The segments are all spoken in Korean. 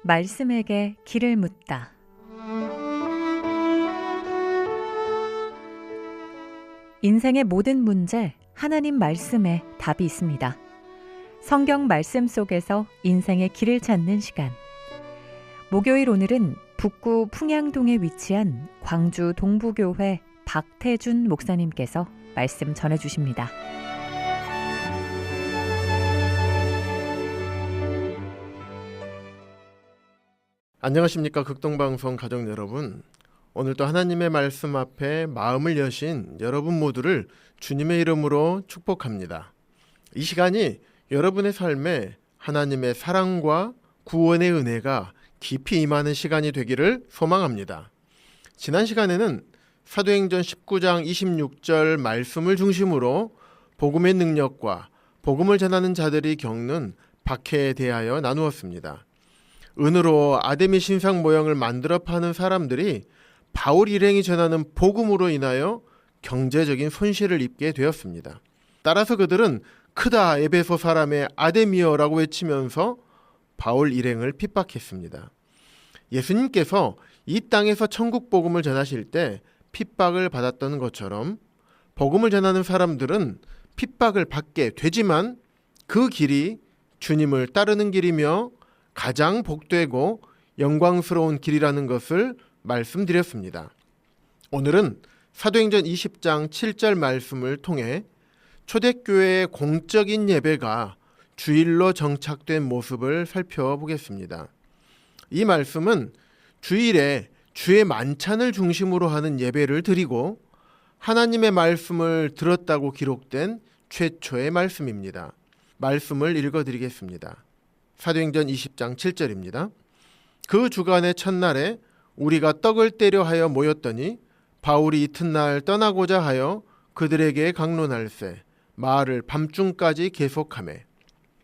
말씀에게 길을 묻다. 인생의 모든 문제, 하나님 말씀에 답이 있습니다. 성경 말씀 속에서 인생의 길을 찾는 시간. 목요일 오늘은 북구 풍양동에 위치한 광주 동부교회 박태준 목사님께서 말씀 전해주십니다. 안녕하십니까, 극동방송 가족 여러분. 오늘도 하나님의 말씀 앞에 마음을 여신 여러분 모두를 주님의 이름으로 축복합니다. 이 시간이 여러분의 삶에 하나님의 사랑과 구원의 은혜가 깊이 임하는 시간이 되기를 소망합니다. 지난 시간에는 사도행전 19장 26절 말씀을 중심으로 복음의 능력과 복음을 전하는 자들이 겪는 박해에 대하여 나누었습니다. 은으로 아데미 신상 모형을 만들어 파는 사람들이 바울 일행이 전하는 복음으로 인하여 경제적인 손실을 입게 되었습니다. 따라서 그들은 크다 에베소 사람의 아데미어라고 외치면서 바울 일행을 핍박했습니다. 예수님께서 이 땅에서 천국 복음을 전하실 때 핍박을 받았던 것처럼 복음을 전하는 사람들은 핍박을 받게 되지만 그 길이 주님을 따르는 길이며 가장 복되고 영광스러운 길이라는 것을 말씀드렸습니다. 오늘은 사도행전 20장 7절 말씀을 통해 초대교회의 공적인 예배가 주일로 정착된 모습을 살펴보겠습니다. 이 말씀은 주일에 주의 만찬을 중심으로 하는 예배를 드리고 하나님의 말씀을 들었다고 기록된 최초의 말씀입니다. 말씀을 읽어드리겠습니다. 사도행전 20장 7절입니다. 그 주간의 첫날에 우리가 떡을 떼려 하여 모였더니 바울이 이튿날 떠나고자 하여 그들에게 강론할세 말을 밤중까지 계속하매.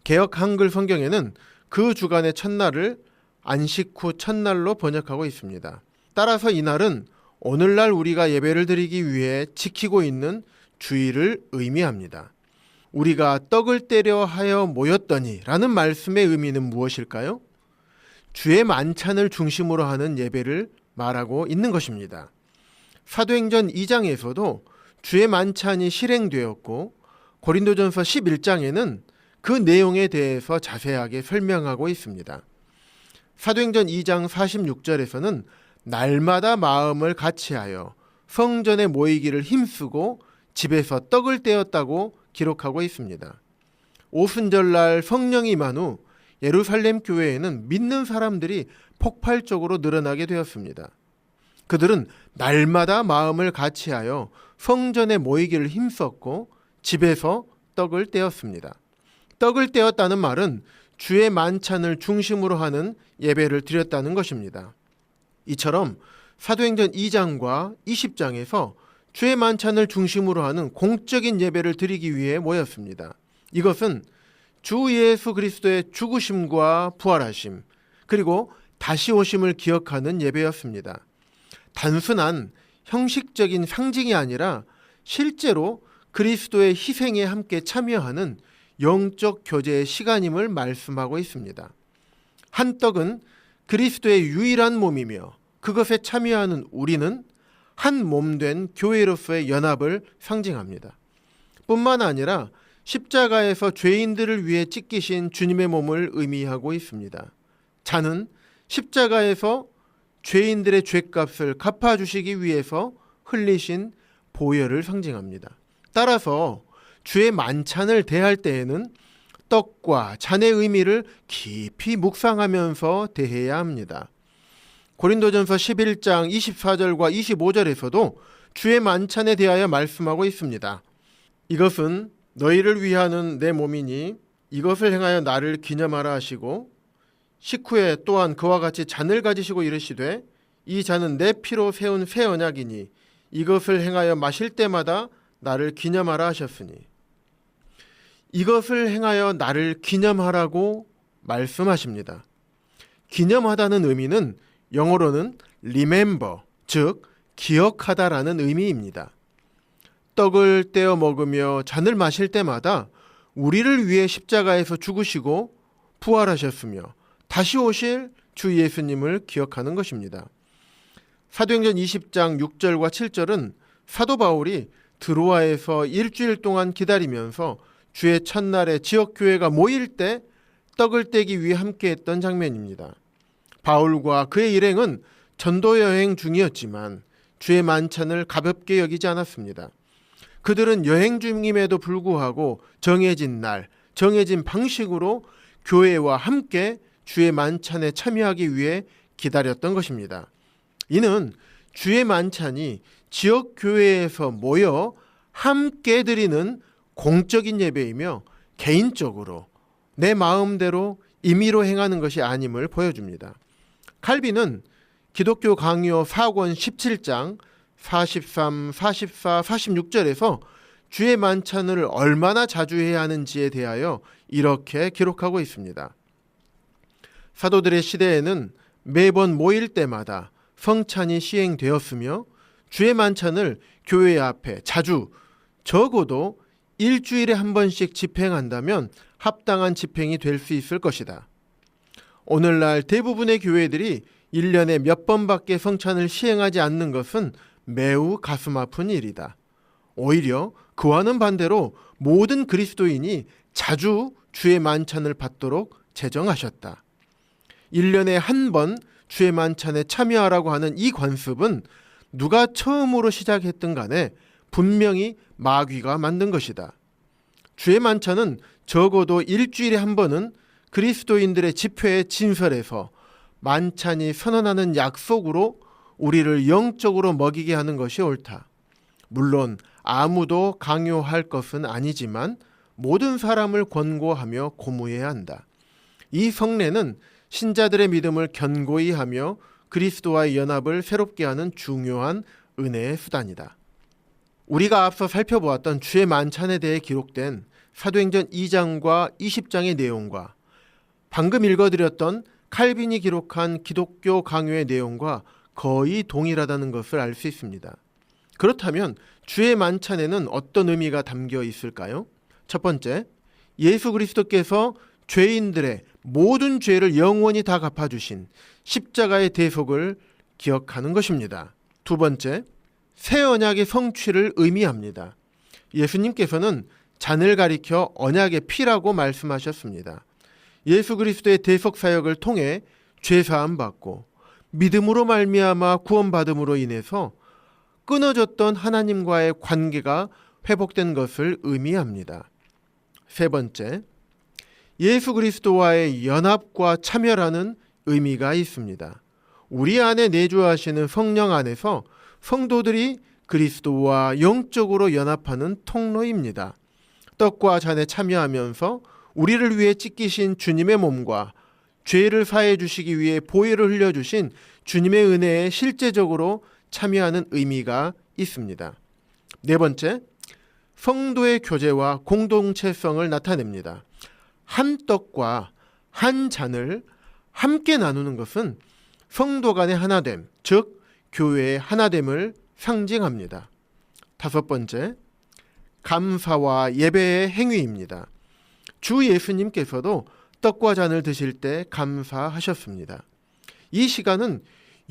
개역 한글 성경에는 그 주간의 첫날을 안식 후 첫날로 번역하고 있습니다. 따라서 이날은 오늘날 우리가 예배를 드리기 위해 지키고 있는 주일을 의미합니다. 우리가 떡을 떼려 하여 모였더니 라는 말씀의 의미는 무엇일까요? 주의 만찬을 중심으로 하는 예배를 말하고 있는 것입니다. 사도행전 2장에서도 주의 만찬이 실행되었고 고린도전서 11장에는 그 내용에 대해서 자세하게 설명하고 있습니다. 사도행전 2장 46절에서는 날마다 마음을 같이하여 성전에 모이기를 힘쓰고 집에서 떡을 떼었다고 기록하고 있습니다. 오순절날 성령이 임한 후 예루살렘 교회에는 믿는 사람들이 폭발적으로 늘어나게 되었습니다. 그들은 날마다 마음을 같이하여 성전에 모이기를 힘썼고 집에서 떡을 떼었습니다. 떡을 떼었다는 말은 주의 만찬을 중심으로 하는 예배를 드렸다는 것입니다. 이처럼 사도행전 2장과 20장에서 주의 만찬을 중심으로 하는 공적인 예배를 드리기 위해 모였습니다. 이것은 주 예수 그리스도의 죽으심과 부활하심, 그리고 다시 오심을 기억하는 예배였습니다. 단순한 형식적인 상징이 아니라 실제로 그리스도의 희생에 함께 참여하는 영적 교제의 시간임을 말씀하고 있습니다. 한 떡은 그리스도의 유일한 몸이며 그것에 참여하는 우리는 한 몸 된 교회로서의 연합을 상징합니다. 뿐만 아니라 십자가에서 죄인들을 위해 찢기신 주님의 몸을 의미하고 있습니다. 잔은 십자가에서 죄인들의 죄값을 갚아주시기 위해서 흘리신 보혈을 상징합니다. 따라서 주의 만찬을 대할 때에는 떡과 잔의 의미를 깊이 묵상하면서 대해야 합니다. 고린도전서 11장 24절과 25절에서도 주의 만찬에 대하여 말씀하고 있습니다. 이것은 너희를 위하는 내 몸이니 이것을 행하여 나를 기념하라 하시고 식후에 또한 그와 같이 잔을 가지시고 이르시되 이 잔은 내 피로 세운 새 언약이니 이것을 행하여 마실 때마다 나를 기념하라 하셨으니, 이것을 행하여 나를 기념하라고 말씀하십니다. 기념하다는 의미는 영어로는 remember, 즉 기억하다라는 의미입니다. 떡을 떼어 먹으며 잔을 마실 때마다 우리를 위해 십자가에서 죽으시고 부활하셨으며 다시 오실 주 예수님을 기억하는 것입니다. 사도행전 20장 6절과 7절은 사도 바울이 드로아에서 일주일 동안 기다리면서 주의 첫날에 지역교회가 모일 때 떡을 떼기 위해 함께했던 장면입니다. 바울과 그의 일행은 전도 여행 중이었지만 주의 만찬을 가볍게 여기지 않았습니다. 그들은 여행 중임에도 불구하고 정해진 날, 정해진 방식으로 교회와 함께 주의 만찬에 참여하기 위해 기다렸던 것입니다. 이는 주의 만찬이 지역 교회에서 모여 함께 드리는 공적인 예배이며 개인적으로 내 마음대로 임의로 행하는 것이 아님을 보여줍니다. 칼빈은 기독교 강요 4권 17장 43, 44, 46절에서 주의 만찬을 얼마나 자주 해야 하는지에 대하여 이렇게 기록하고 있습니다. 사도들의 시대에는 매번 모일 때마다 성찬이 시행되었으며 주의 만찬을 교회 앞에 자주 적어도 일주일에 한 번씩 집행한다면 합당한 집행이 될 수 있을 것이다. 오늘날 대부분의 교회들이 1년에 몇 번밖에 성찬을 시행하지 않는 것은 매우 가슴 아픈 일이다. 오히려 그와는 반대로 모든 그리스도인이 자주 주의 만찬을 받도록 제정하셨다. 1년에 한 번 주의 만찬에 참여하라고 하는 이 관습은 누가 처음으로 시작했든 간에 분명히 마귀가 만든 것이다. 주의 만찬은 적어도 일주일에 한 번은 그리스도인들의 집회의 진설에서 만찬이 선언하는 약속으로 우리를 영적으로 먹이게 하는 것이 옳다. 물론 아무도 강요할 것은 아니지만 모든 사람을 권고하며 고무해야 한다. 이 성례는 신자들의 믿음을 견고히 하며 그리스도와의 연합을 새롭게 하는 중요한 은혜의 수단이다. 우리가 앞서 살펴보았던 주의 만찬에 대해 기록된 사도행전 2장과 20장의 내용과 방금 읽어드렸던 칼빈이 기록한 기독교 강요의 내용과 거의 동일하다는 것을 알 수 있습니다. 그렇다면 주의 만찬에는 어떤 의미가 담겨 있을까요? 첫 번째, 예수 그리스도께서 죄인들의 모든 죄를 영원히 다 갚아주신 십자가의 대속을 기억하는 것입니다. 두 번째, 새 언약의 성취를 의미합니다. 예수님께서는 잔을 가리켜 언약의 피라고 말씀하셨습니다. 예수 그리스도의 대속 사역을 통해 죄 사함 받고 믿음으로 말미암아 구원받음으로 인해서 끊어졌던 하나님과의 관계가 회복된 것을 의미합니다. 세 번째, 예수 그리스도와의 연합과 참여라는 의미가 있습니다. 우리 안에 내주하시는 성령 안에서 성도들이 그리스도와 영적으로 연합하는 통로입니다. 떡과 잔에 참여하면서 우리를 위해 찢기신 주님의 몸과 죄를 사해 주시기 위해 보혈을 흘려주신 주님의 은혜에 실제적으로 참여하는 의미가 있습니다. 네 번째, 성도의 교제와 공동체성을 나타냅니다. 한 떡과 한 잔을 함께 나누는 것은 성도 간의 하나됨, 즉 교회의 하나됨을 상징합니다. 다섯 번째, 감사와 예배의 행위입니다. 주 예수님께서도 떡과 잔을 드실 때 감사하셨습니다. 이 시간은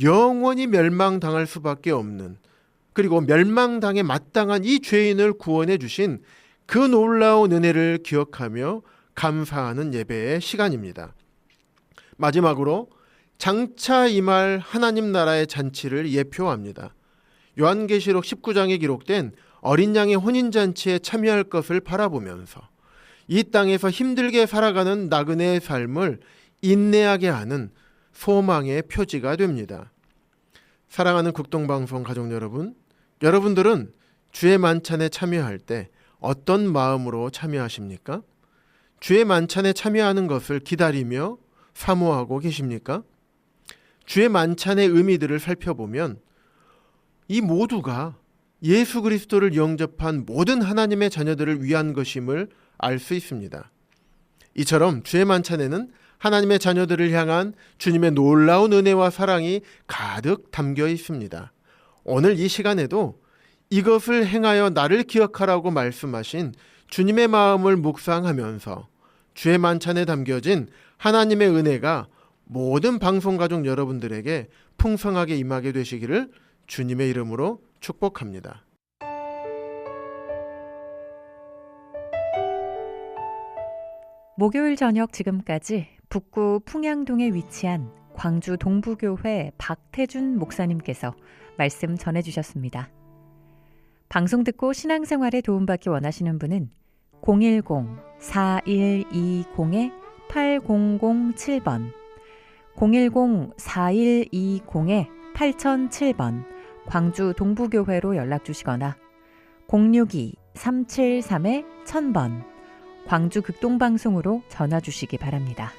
영원히 멸망당할 수밖에 없는, 그리고 멸망당에 마땅한 이 죄인을 구원해 주신 그 놀라운 은혜를 기억하며 감사하는 예배의 시간입니다. 마지막으로 장차 임할 하나님 나라의 잔치를 예표합니다. 요한계시록 19장에 기록된 어린 양의 혼인잔치에 참여할 것을 바라보면서 이 땅에서 힘들게 살아가는 나그네의 삶을 인내하게 하는 소망의 표지가 됩니다. 사랑하는 국동방송 가족 여러분, 여러분들은 주의 만찬에 참여할 때 어떤 마음으로 참여하십니까? 주의 만찬에 참여하는 것을 기다리며 사모하고 계십니까? 주의 만찬의 의미들을 살펴보면 이 모두가 예수 그리스도를 영접한 모든 하나님의 자녀들을 위한 것임을 알 수 있습니다. 이처럼 주의 만찬에는 하나님의 자녀들을 향한 주님의 놀라운 은혜와 사랑이 가득 담겨 있습니다. 오늘 이 시간에도 이것을 행하여 나를 기억하라고 말씀하신 주님의 마음을 묵상하면서 주의 만찬에 담겨진 하나님의 은혜가 모든 방송가족 여러분들에게 풍성하게 임하게 되시기를 주님의 이름으로 축복합니다. 목요일 저녁 지금까지 북구 풍양동에 위치한 광주 동부교회 박태준 목사님께서 말씀 전해주셨습니다. 방송 듣고 신앙생활에 도움받기 원하시는 분은 010-4120-8007번 010-4120-8007번 광주 동부교회로 연락주시거나 062-373-1000번 광주 극동방송으로 전화주시기 바랍니다.